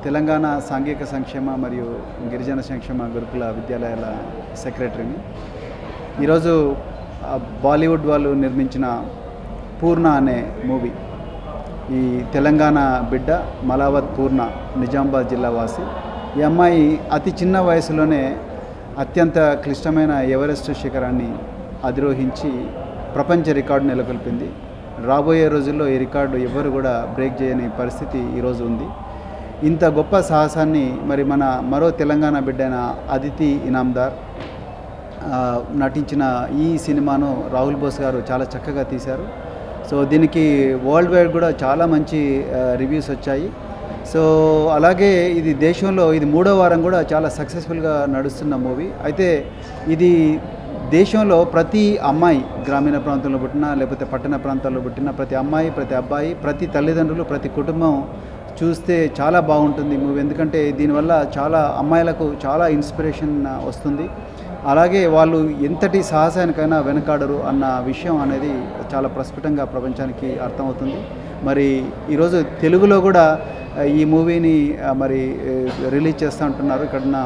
తెలంగాణ సాంఘిక సంక్షేమ మరియు గిరిజన సంక్షేమ గురుకుల విద్యాలయాల సెక్రటరీని. ఈరోజు బాలీవుడ్ వాళ్ళు నిర్మించిన పూర్ణ అనే మూవీ, ఈ తెలంగాణ బిడ్డ మలావత్ పూర్ణ నిజామాబాద్ జిల్లా వాసి. ఈ అమ్మాయి అతి చిన్న వయసులోనే అత్యంత క్లిష్టమైన ఎవరెస్ట్ శిఖరాన్ని అధిరోహించి ప్రపంచ రికార్డు నెలకొల్పింది. రాబోయే రోజుల్లో ఈ రికార్డు ఎవరు కూడా బ్రేక్ చేయని పరిస్థితి ఈరోజు ఉంది. ఇంత గొప్ప సాహసాన్ని మరి మన మరో తెలంగాణ బిడ్డైన అదితి ఇనామ్దార్ నటించిన ఈ సినిమాను రాహుల్ బోస్ గారు చాలా చక్కగా తీశారు. సో దీనికి వరల్డ్ వైడ్ కూడా చాలా మంచి రివ్యూస్ వచ్చాయి. సో అలాగే ఇది దేశంలో ఇది 3వ వారం కూడా చాలా సక్సెస్ఫుల్గా నడుస్తున్న మూవీ. అయితే ఇది దేశంలో ప్రతి అమ్మాయి, గ్రామీణ ప్రాంతంలో పుట్టినా లేకపోతే పట్టణ ప్రాంతాల్లో పుట్టిన ప్రతి అమ్మాయి, ప్రతి అబ్బాయి, ప్రతి తల్లిదండ్రులు, ప్రతి కుటుంబం చూస్తే చాలా బాగుంటుంది మూవీ. ఎందుకంటే దీనివల్ల చాలా అమ్మాయిలకు చాలా ఇన్స్పిరేషన్ వస్తుంది. అలాగే వాళ్ళు ఎంతటి సాహసానికైనా వెనకాడరు అన్న విషయం అనేది చాలా ప్రస్ఫుటంగా ప్రపంచానికి అర్థమవుతుంది. మరి ఈరోజు తెలుగులో కూడా ఈ మూవీని మరి రిలీజ్ చేస్తూ ఉంటున్నారు ఇక్కడున్న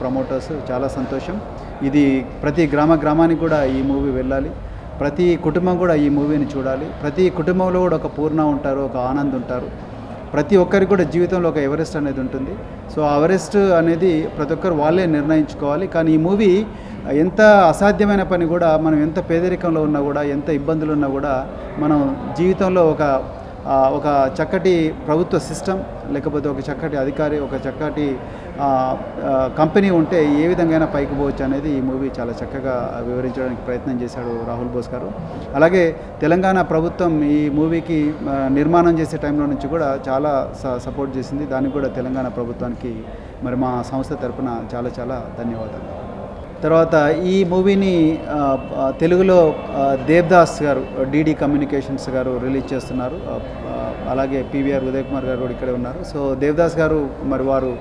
ప్రమోటర్స్. చాలా సంతోషం. ఇది ప్రతి గ్రామానికి కూడా ఈ మూవీ వెళ్ళాలి. ప్రతి కుటుంబం కూడా ఈ మూవీని చూడాలి. ప్రతి కుటుంబంలో కూడా ఒక పూర్ణ ఉంటారు, ఒక ఆనంద్ ఉంటారు. ప్రతి ఒక్కరికి కూడా జీవితంలో ఒక ఎవరెస్ట్ అనేది ఉంటుంది. సో ఆ ఎవరెస్ట్ అనేది ప్రతి ఒక్కరు వాళ్ళే నిర్ణయించుకోవాలి. కానీ ఈ మూవీ ఎంత అసాధ్యమైన పని కూడా, మనం ఎంత పేదరికంలో ఉన్నా కూడా, ఎంత ఇబ్బందులు ఉన్నా కూడా, మనం జీవితంలో ఒక చక్కటి ప్రభుత్వ సిస్టమ్, లేకపోతే ఒక చక్కటి అధికారి, ఒక చక్కటి కంపెనీ ఉంటే ఏ విధంగా పైకి పోవచ్చు అనేది ఈ మూవీ చాలా చక్కగా వివరించడానికి ప్రయత్నం చేశాడు రాహుల్ బోస్ గారు. అలాగే తెలంగాణ ప్రభుత్వం ఈ మూవీకి నిర్మాణం చేసే టైంలో నుంచి కూడా చాలా సపోర్ట్ చేసింది. దానికి కూడా తెలంగాణ ప్రభుత్వానికి మరి మా సంస్థ తరపున చాలా చాలా ధన్యవాదాలు. తర్వాత ఈ మూవీని తెలుగులో దేవ్దాస్ గారు, డిడి కమ్యూనికేషన్స్ గారు రిలీజ్ చేస్తున్నారు. అలాగే పివిఆర్ ఉదయ్ కుమార్ గారు కూడా ఇక్కడే ఉన్నారు. సో దేవ్దాస్ గారు మరి వారు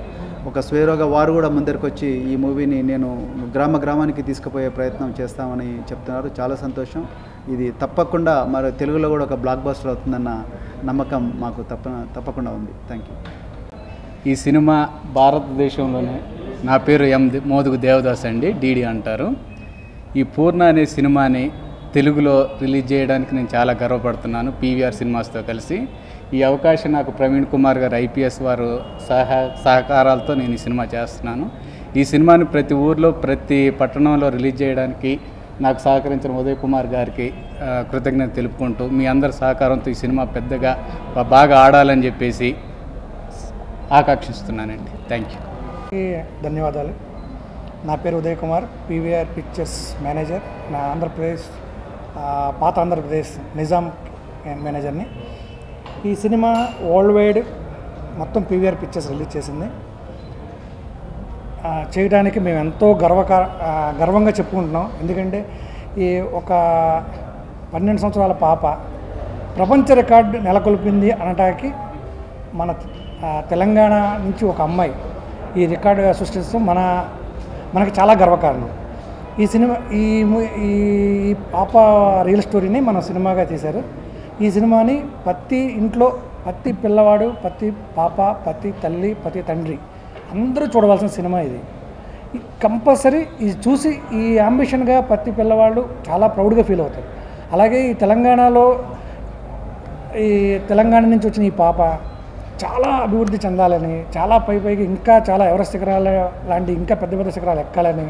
ఒక స్వేరోగా వారు కూడా ముందరికి వచ్చి ఈ మూవీని నేను గ్రామానికి తీసుకుపోయే ప్రయత్నం చేస్తామని చెప్తున్నారు. చాలా సంతోషం. ఇది తప్పకుండా మరి తెలుగులో కూడా ఒక బ్లాక్ బస్టర్ అవుతుందన్న నమ్మకం మాకు తప్పకుండా ఉంది. Thank you. ఈ సినిమా భారతదేశంలోనే, నా పేరు మోదుగు దేవదాస్ అండి, డీడీ అంటారు. ఈ పూర్ణ అనే సినిమాని తెలుగులో రిలీజ్ చేయడానికి నేను చాలా గర్వపడుతున్నాను పీవీఆర్ సినిమాస్తో కలిసి. ఈ అవకాశం నాకు ప్రవీణ్ కుమార్ గారు ఐపీఎస్ వారు సహకారాలతో నేను ఈ సినిమా చేస్తున్నాను. ఈ సినిమాని ప్రతి ఊర్లో, ప్రతి పట్టణంలో రిలీజ్ చేయడానికి నాకు సహకరించిన ఉదయ్ కుమార్ గారికి కృతజ్ఞత తెలుపుకుంటూ, మీ అందరి సహకారంతో ఈ సినిమా పెద్దగా బాగా ఆడాలని చెప్పేసి ఆకాంక్షిస్తున్నానండి. Thank you. ధన్యవాదాలు. నా పేరు Uday Kumar, PVR pictures manager. నా ఆంధ్రప్రదేశ్, పాత ఆంధ్రప్రదేశ్ నిజాం మేనేజర్ని. ఈ సినిమా వరల్డ్ వైడ్ మొత్తం పీవీఆర్ పిక్చర్స్ రిలీజ్ చేసింది. చేయడానికి మేము ఎంతో గర్వంగా చెప్పుకుంటున్నాం. ఎందుకంటే ఈ ఒక 12 సంవత్సరాల పాప ప్రపంచ రికార్డు నెలకొల్పింది అనటానికి మన తెలంగాణ నుంచి ఒక అమ్మాయి ఈ రికార్డు సృష్టిస్తూ మనకి చాలా గర్వకారణం. ఈ సినిమా ఈ పాప రియల్ స్టోరీని మన సినిమాగా తీశారు. ఈ సినిమాని ప్రతి ఇంట్లో, ప్రతి పిల్లవాడు, ప్రతి పాప, ప్రతి తల్లి, ప్రతి తండ్రి అందరూ చూడవలసిన సినిమా ఇది. కంపల్సరీ ఇది చూసి ఈ అంబిషన్గా ప్రతి పిల్లవాళ్ళు చాలా ప్రౌడ్గా ఫీల్ అవుతారు. అలాగే ఈ తెలంగాణ నుంచి వచ్చిన ఈ పాప చాలా అభివృద్ధి చెందాలని, చాలా పైకి ఇంకా చాలా ఎవరెస్ట్ శిఖరాలు లాంటి ఇంకా పెద్ద శిఖరాలు ఎక్కాలని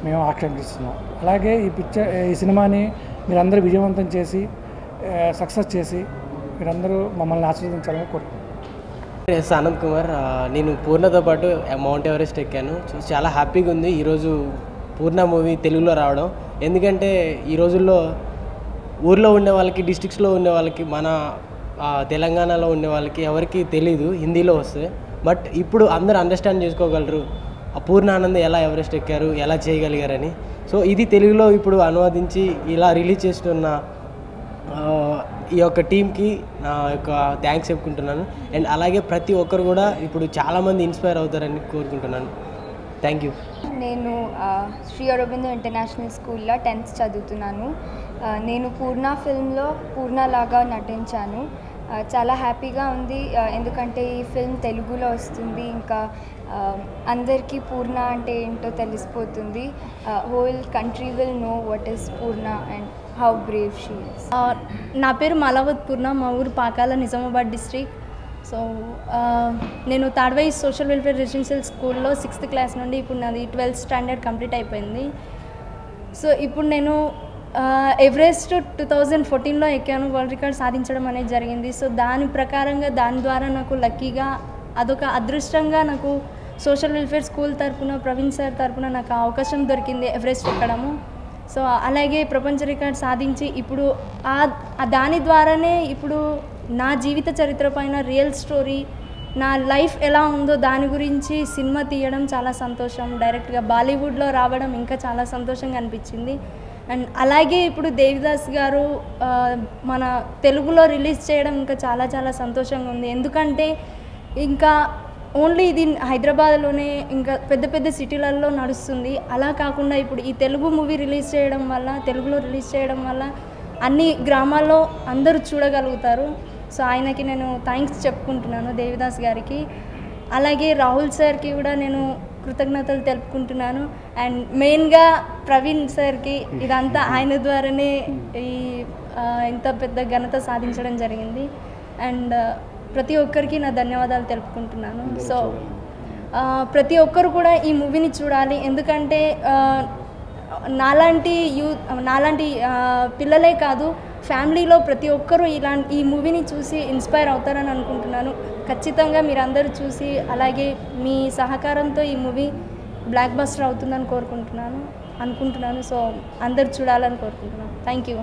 మేము ఆకాంక్షిస్తున్నాం. అలాగే ఈ సినిమాని మీరందరూ విజయవంతం చేసి సక్సెస్ చేసి మీరందరూ మమ్మల్ని ఆశీర్వదించాలని కోరుకుంటున్నాను. ఎస్ ఆనంద్ కుమార్. నేను పూర్ణతో పాటు మౌంట్ ఎవరెస్ట్ ఎక్కాను. చాలా హ్యాపీగా ఉంది ఈరోజు పూర్ణ మూవీ తెలుగులో రావడం. ఎందుకంటే ఈ రోజుల్లో ఊర్లో ఉండే వాళ్ళకి, డిస్ట్రిక్ట్స్లో ఉండే వాళ్ళకి, మన తెలంగాణలో ఉండే వాళ్ళకి ఎవరికి తెలీదు హిందీలో వస్తే. బట్ ఇప్పుడు అందరూ అండర్స్టాండ్ చేసుకోగలరు పూర్ణ ఆనంద్ ఎలా ఎవరెస్ట్ ఎక్కారు, ఎలా చేయగలిగారని. సో ఇది తెలుగులో ఇప్పుడు అనువదించి ఇలా రిలీజ్ చేస్తున్న ఈ యొక్క టీమ్కి నా యొక్క థ్యాంక్స్ చెప్పుకుంటున్నాను. అండ్ అలాగే ప్రతి ఒక్కరు కూడా ఇప్పుడు చాలామంది ఇన్స్పైర్ అవుతారని కోరుకుంటున్నాను. Thank you. నేను శ్రీ అరబిందో ఇంటర్నేషనల్ స్కూల్లో 10th చదువుతున్నాను. నేను పూర్ణ ఫిల్మ్లో పూర్ణ లాగా నటించాను. చాలా హ్యాపీగా ఉంది ఎందుకంటే ఈ ఫిల్మ్ తెలుగులో వస్తుంది ఇంకా అందరికీ పూర్ణ అంటే ఏంటో తెలిసిపోతుంది whole country will know what is Purna and how Brave she is. నా పేరు మాలావత్ పూర్ణ, మా ఊరు పాకాల, నిజామాబాద్ డిస్ట్రిక్ట్. సో నేను తాడ్వై సోషల్ వెల్ఫేర్ రెసిడెన్షియల్ స్కూల్లో 6th క్లాస్ నుండి ఇప్పుడు నాది 12th స్టాండర్డ్ కంప్లీట్ అయిపోయింది. సో ఇప్పుడు నేను ఎవరెస్ట్ 2014లో ఎక్కాను, వరల్డ్ రికార్డ్ సాధించడం అనేది జరిగింది. సో దాని ప్రకారంగా దాని ద్వారా నాకు లక్కీగా అదొక అదృష్టంగా నాకు సోషల్ వెల్ఫేర్ స్కూల్ తరపున ప్రవీణ్ సార్ తరపున నాకు అవకాశం దొరికింది ఎవరెస్ట్ ఎక్కడము. సో అలాగే ప్రపంచ రికార్డ్ సాధించి ఇప్పుడు దాని ద్వారానే ఇప్పుడు నా జీవిత చరిత్ర పైన రియల్ స్టోరీ, నా లైఫ్ ఎలా ఉందో దాని గురించి సినిమా తీయడం చాలా సంతోషం. డైరెక్ట్గా బాలీవుడ్లో రావడం ఇంకా చాలా సంతోషంగా అనిపించింది. అండ్ అలాగే ఇప్పుడు దేవిదాస్ గారు మన తెలుగులో రిలీజ్ చేయడం ఇంకా చాలా చాలా సంతోషంగా ఉంది. ఎందుకంటే ఇంకా ఓన్లీ ఇది హైదరాబాద్లోనే ఇంకా పెద్ద పెద్ద సిటీలలో నడుస్తుంది. అలా కాకుండా ఇప్పుడు ఈ తెలుగు మూవీ రిలీజ్ చేయడం వల్ల, తెలుగులో రిలీజ్ చేయడం వల్ల అన్ని గ్రామాల్లో అందరూ చూడగలుగుతారు. సో ఆయనకి నేను థ్యాంక్స్ చెప్పుకుంటున్నాను, దేవిదాస్ గారికి. అలాగే రాహుల్ సార్కి కూడా నేను కృతజ్ఞతలు తెలుపుకుంటున్నాను. అండ్ మెయిన్గా ప్రవీణ్ సార్కి, ఇదంతా ఆయన ద్వారానే ఈ ఇంత పెద్ద ఘనత సాధించడం జరిగింది. అండ్ ప్రతి ఒక్కరికి నా ధన్యవాదాలు తెలుపుకుంటున్నాను. సో ప్రతి ఒక్కరు కూడా ఈ మూవీని చూడాలి. ఎందుకంటే నాలాంటి పిల్లలే కాదు, ఫ్యామిలీలో ప్రతి ఒక్కరూ ఈ మూవీని చూసి ఇన్స్పైర్ అవుతారని అనుకుంటున్నాను. ఖచ్చితంగా మీరందరూ చూసి అలాగే మీ సహకారంతో ఈ మూవీ బ్లాక్ బస్టర్ అవుతుందని అనుకుంటున్నాను. సో అందరు చూడాలని కోరుకుంటున్నాను. Thank you.